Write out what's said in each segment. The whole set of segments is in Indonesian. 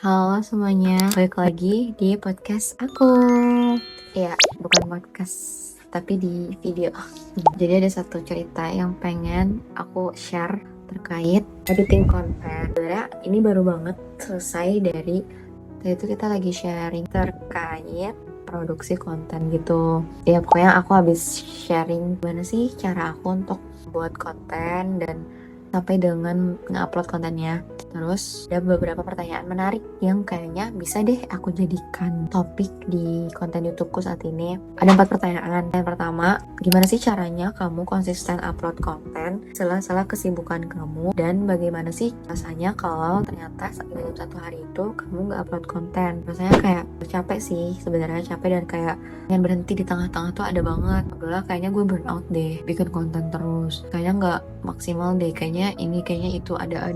Halo semuanya, balik lagi di podcast aku. Ya, bukan podcast, tapi di video. Jadi ada satu cerita yang pengen aku share terkait editing konten. Sebenarnya ini baru banget selesai dari tadi itu kita lagi sharing terkait produksi konten gitu. Ya pokoknya aku habis sharing gimana sih cara aku untuk buat konten dan sampai dengan nge-upload kontennya. Terus ada beberapa pertanyaan menarik yang kayaknya bisa deh aku jadikan topik di konten YouTubeku saat ini. Ada 4 pertanyaan. Yang pertama, gimana sih caranya kamu konsisten upload konten sela-sela kesibukan kamu? Dan bagaimana sih rasanya kalau ternyata dalam satu hari itu kamu nggak upload konten? Rasanya kayak capek sih, sebenarnya capek dan kayak pengen berhenti di tengah-tengah tuh ada banget. Padahal kayaknya gue burn out deh bikin konten terus. Kayaknya nggak maksimal deh, kayaknya ini kayaknya itu ada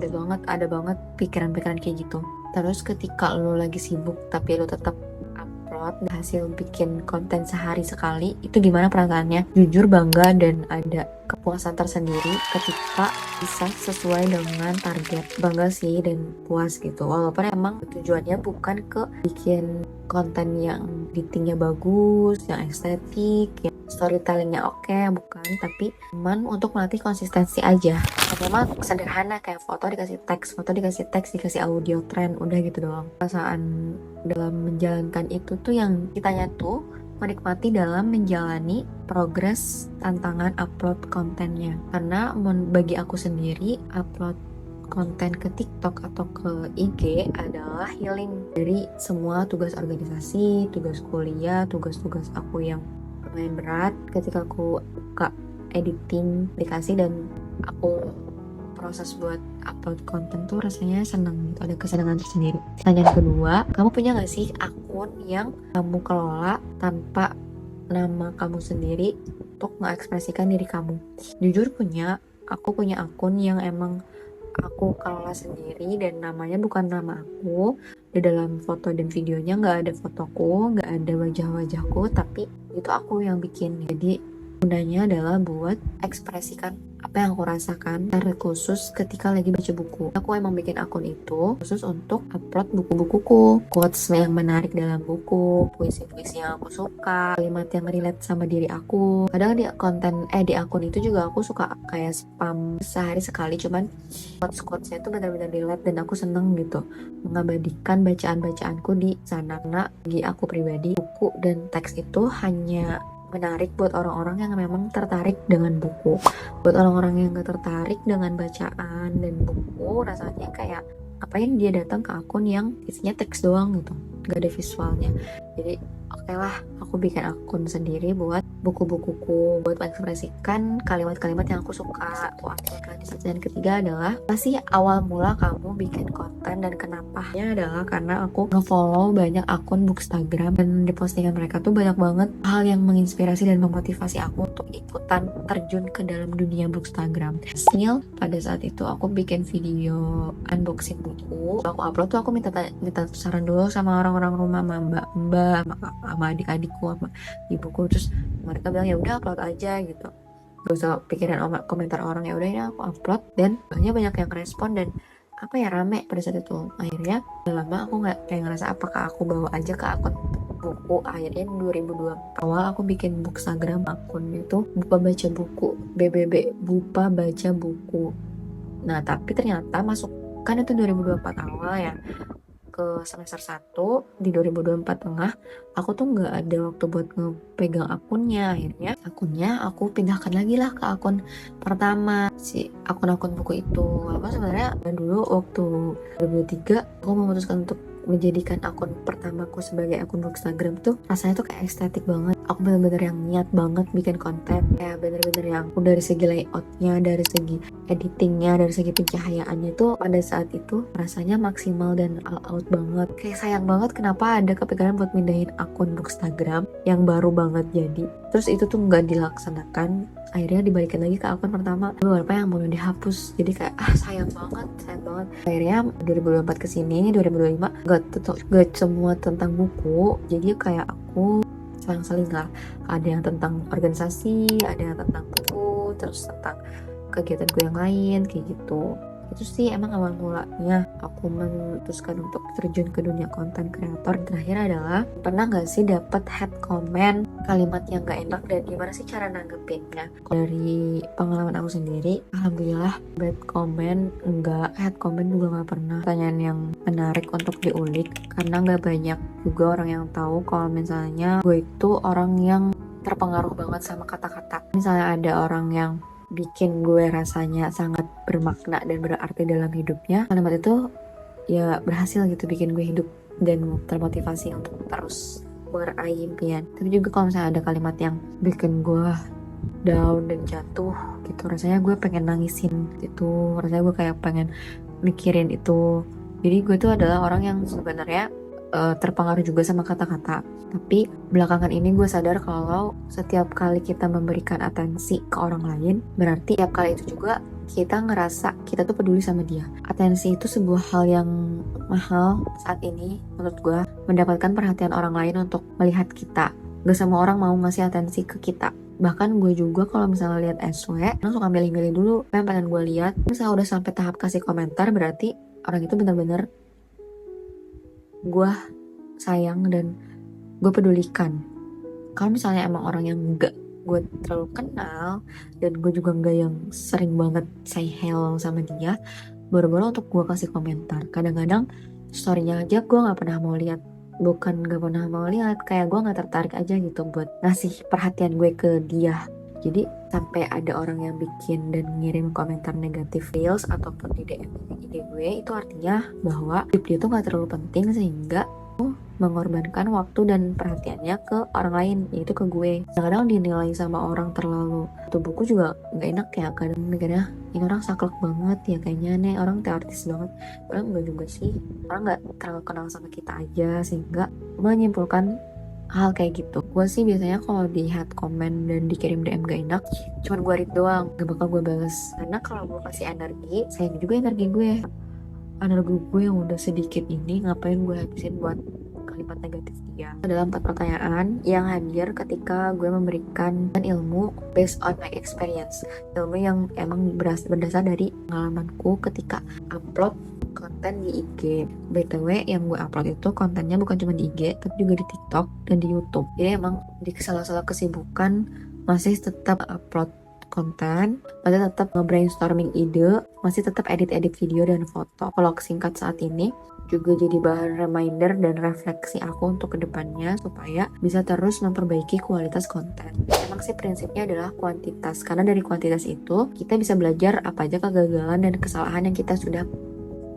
banget pikiran-pikiran kayak gitu. Terus ketika lo lagi sibuk tapi lo tetap upload hasil bikin konten sehari sekali, itu gimana perasaannya? Jujur bangga dan ada kepuasan tersendiri ketika bisa sesuai dengan target. Bangga sih dan puas gitu, walaupun emang tujuannya bukan ke bikin konten yang editingnya bagus, yang estetik, yang storytellingnya oke, bukan, tapi cuman untuk melatih konsistensi aja. Memang sederhana, kayak foto dikasih teks dikasih audio tren, udah gitu doang. Perasaan dalam menjalankan itu tuh yang kitanya tuh menikmati dalam menjalani progres tantangan upload kontennya. Karena bagi aku sendiri, upload konten ke TikTok atau ke IG adalah healing dari semua tugas organisasi, tugas kuliah, tugas-tugas aku yang lumayan berat. Ketika aku buka editing aplikasi dan aku proses buat upload konten tuh rasanya seneng gitu, ada kesenangan tersendiri. Pertanyaan kedua, kamu punya gak sih akun yang kamu kelola tanpa nama kamu sendiri untuk mengekspresikan diri kamu? Jujur punya, aku punya akun yang emang aku kelola sendiri dan namanya bukan nama aku. Di dalam foto dan videonya nggak ada fotoku, nggak ada wajah-wajahku, tapi itu aku yang bikin. Jadi gunanya adalah buat ekspresikan apa yang aku rasakan, karena khusus ketika lagi baca buku. Aku emang bikin akun itu khusus untuk upload buku-bukuku, quotes yang menarik dalam buku, puisi-puisi yang aku suka, kalimat yang relate sama diri aku. Kadang di di akun itu juga aku suka kayak spam sehari sekali, cuman quotes-quotesnya itu benar-benar relate dan aku seneng gitu mengabadikan bacaan-bacaanku di sana. Karena bagi aku pribadi, buku dan teks itu hanya menarik buat orang-orang yang memang tertarik dengan buku. Buat orang-orang yang gak tertarik dengan bacaan dan buku, rasanya kayak ngapain dia datang ke akun yang isinya teks doang gitu, gak ada visualnya. Jadi oke lah, aku bikin akun sendiri buat buku-bukuku, buat mengekspresikan kalimat-kalimat yang aku suka. Aku upload lagi. Dan ketiga adalah, apa sih awal mula kamu bikin konten dan kenapa? Ya adalah karena aku nge-follow banyak akun Bookstagram dan di postingan mereka tuh banyak banget hal yang menginspirasi dan memotivasi aku untuk ikutan terjun ke dalam dunia Bookstagram. Hasil pada saat itu aku bikin video unboxing buku. Aku upload tuh aku minta saran dulu sama orang-orang rumah, sama mbak-mbak, sama adik-adikku, sama ibuku. Terus mereka bilang ya udah upload aja gitu, gak usah pikirin komentar orang, ya udah ya aku upload. Dan banyak yang respon dan apa ya, rame pada saat itu. Akhirnya udah lama aku nggak kayak ngerasa apakah aku bawa aja ke akun buku. Akhirnya 2024 awal aku bikin Bookstagram, akun itu Bupa Baca Buku, BBB, Bupa Baca Buku. Nah tapi ternyata masuk kan itu 2024 awal ya, ke semester 1 di 2024 tengah aku tuh nggak ada waktu buat ngepegang akunnya. Akhirnya akunnya aku pindahkan lagi lah ke akun pertama, si akun-akun buku itu. Aku sebenarnya dulu waktu 2023 aku memutuskan untuk menjadikan akun pertamaku sebagai akun Bookstagram tuh rasanya tuh kayak estetik banget. Aku bener-bener yang niat banget bikin konten, kayak bener-bener yang dari segi layoutnya, dari segi editingnya, dari segi pencahayaannya tuh pada saat itu rasanya maksimal dan all out banget. Kayak sayang banget kenapa ada kepikiran buat mindahin akun Bookstagram yang baru banget jadi, terus itu tuh nggak dilaksanakan. Akhirnya dibalikin lagi ke akun pertama, beberapa yang mau dihapus. Jadi kayak sayang banget. Akhirnya 2024 kesini, 2025 gak semua tentang buku, jadi kayak aku selang-seling lah, ada yang tentang organisasi, ada yang tentang buku, terus tentang kegiatanku yang lain kayak gitu. Itu sih emang awal mulanya aku memutuskan untuk terjun ke dunia konten kreator. Terakhir adalah, pernah gak sih dapet hate comment, kalimat yang gak enak, dan gimana sih cara nanggepinnya? Dari pengalaman aku sendiri, alhamdulillah bad comment enggak, hate comment juga gak pernah. Pertanyaan yang menarik untuk diulik, karena gak banyak juga orang yang tahu kalau misalnya gue itu orang yang terpengaruh banget sama kata-kata. Misalnya ada orang yang bikin gue rasanya sangat bermakna dan berarti dalam hidupnya, kalimat itu ya berhasil gitu bikin gue hidup dan termotivasi untuk terus meraih impian. Tapi juga kalau misalnya ada kalimat yang bikin gue down dan jatuh gitu, rasanya gue pengen nangisin itu, rasanya gue kayak pengen mikirin itu. Jadi gue tuh adalah orang yang sebenarnya terpengaruh juga sama kata-kata. Tapi belakangan ini gue sadar kalau setiap kali kita memberikan atensi ke orang lain, berarti setiap kali itu juga kita ngerasa kita tuh peduli sama dia. Atensi itu sebuah hal yang mahal saat ini menurut gue, mendapatkan perhatian orang lain untuk melihat kita. Gak semua orang mau ngasih atensi ke kita. Bahkan gue juga kalau misalnya lihat SW, langsung milih-milih dulu apa yang pengen gue lihat. Misalnya udah sampai tahap kasih komentar, berarti orang itu benar-benar gue sayang dan gue pedulikan. Kalau misalnya emang orang yang gak gue terlalu kenal dan gue juga gak yang sering banget say hello sama dia, baru-baru untuk gue kasih komentar. Kadang-kadang story-nya aja gue gak pernah mau lihat. Bukan gak pernah mau lihat, kayak gue gak tertarik aja gitu buat ngasih perhatian gue ke dia. Jadi sampai ada orang yang bikin dan ngirim komentar negatif reels ataupun di DM IG gue, itu artinya bahwa hidup dia tuh gak terlalu penting sehingga mengorbankan waktu dan perhatiannya ke orang lain, yaitu ke gue. Kadang-kadang dinilai sama orang terlalu buku juga gak enak ya. Kadang mikirnya ini orang saklek banget ya, kayaknya nih orang teoritis banget. Orang enggak juga sih, orang gak terlalu kenal sama kita aja sehingga menyimpulkan hal kayak gitu. Gue sih biasanya kalau di hate comment dan dikirim DM gak enak, cuman gue read doang, gak bakal gue bales. Karena kalau gue kasih energi, sayang juga energi gue yang udah sedikit ini, ngapain gue habisin buat kalimat negatif dia. Dalam 4 pertanyaan yang hadir ketika gue memberikan ilmu based on my experience, ilmu yang emang berdasar dari pengalamanku ketika upload konten di IG. BTW yang gue upload itu kontennya bukan cuma di IG, tapi juga di TikTok dan di YouTube. Jadi emang di salah-salah kesibukan masih tetap upload konten, masih tetap brainstorming ide, masih tetap edit-edit video dan foto. Vlog singkat saat ini juga jadi bahan reminder dan refleksi aku untuk kedepannya supaya bisa terus memperbaiki kualitas konten. Emang sih prinsipnya adalah kuantitas, karena dari kuantitas itu kita bisa belajar apa aja kegagalan dan kesalahan yang kita sudah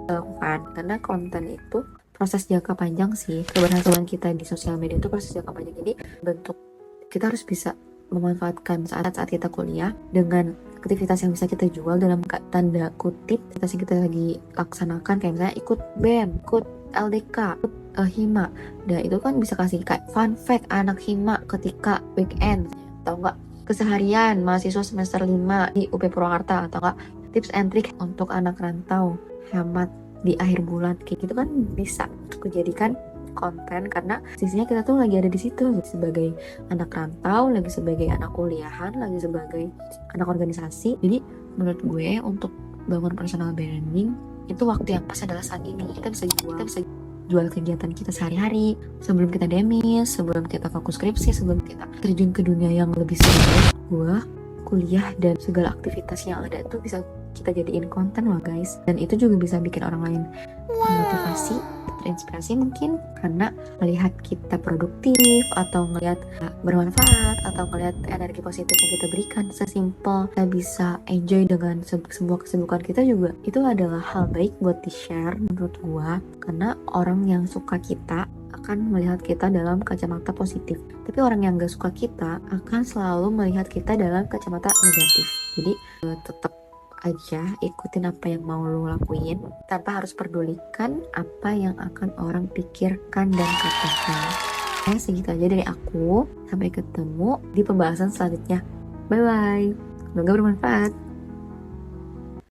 lakukan. Karena konten itu proses jangka panjang sih, keberhasilan kita di sosial media itu proses jangka panjang. Jadi bentuk kita harus bisa memanfaatkan saat-saat kita kuliah dengan aktivitas yang bisa kita jual dalam tanda kutip, aktivitas yang kita lagi laksanakan, kayak misalnya ikut BEM, ikut LDK, ikut HIMA. Dan itu kan bisa kasih kayak fun fact anak HIMA ketika weekend, atau enggak keseharian mahasiswa semester 5 di UP Purwakarta, atau enggak tips and trick untuk anak rantau hemat di akhir bulan. Kayak gitu kan bisa dijadikan konten, karena sisinya kita tuh lagi ada di situ sebagai anak rantau, lagi sebagai anak kuliahan, lagi sebagai anak organisasi. Jadi menurut gue untuk bangun personal branding itu waktu yang pas adalah saat ini. Kita bisa jual kegiatan kita sehari-hari sebelum kita demis, sebelum kita fokus skripsi, sebelum kita terjun ke dunia yang lebih serius. Gue kuliah dan segala aktivitas yang ada itu bisa kita jadiin konten loh guys, dan itu juga bisa bikin orang lain termotivasi, terinspirasi mungkin karena melihat kita produktif atau melihat bermanfaat atau melihat energi positif yang kita berikan. Sesimpel kita bisa enjoy dengan sebuah kesibukan kita juga, itu adalah hal baik buat di share menurut gua, karena orang yang suka kita akan melihat kita dalam kacamata positif, tapi orang yang gak suka kita akan selalu melihat kita dalam kacamata negatif. Jadi tetap aja ikutin apa yang mau lo lakuin tanpa harus pedulikan apa yang akan orang pikirkan dan katakan. Segitu aja dari aku, sampai ketemu di pembahasan selanjutnya. Bye bye, semoga bermanfaat.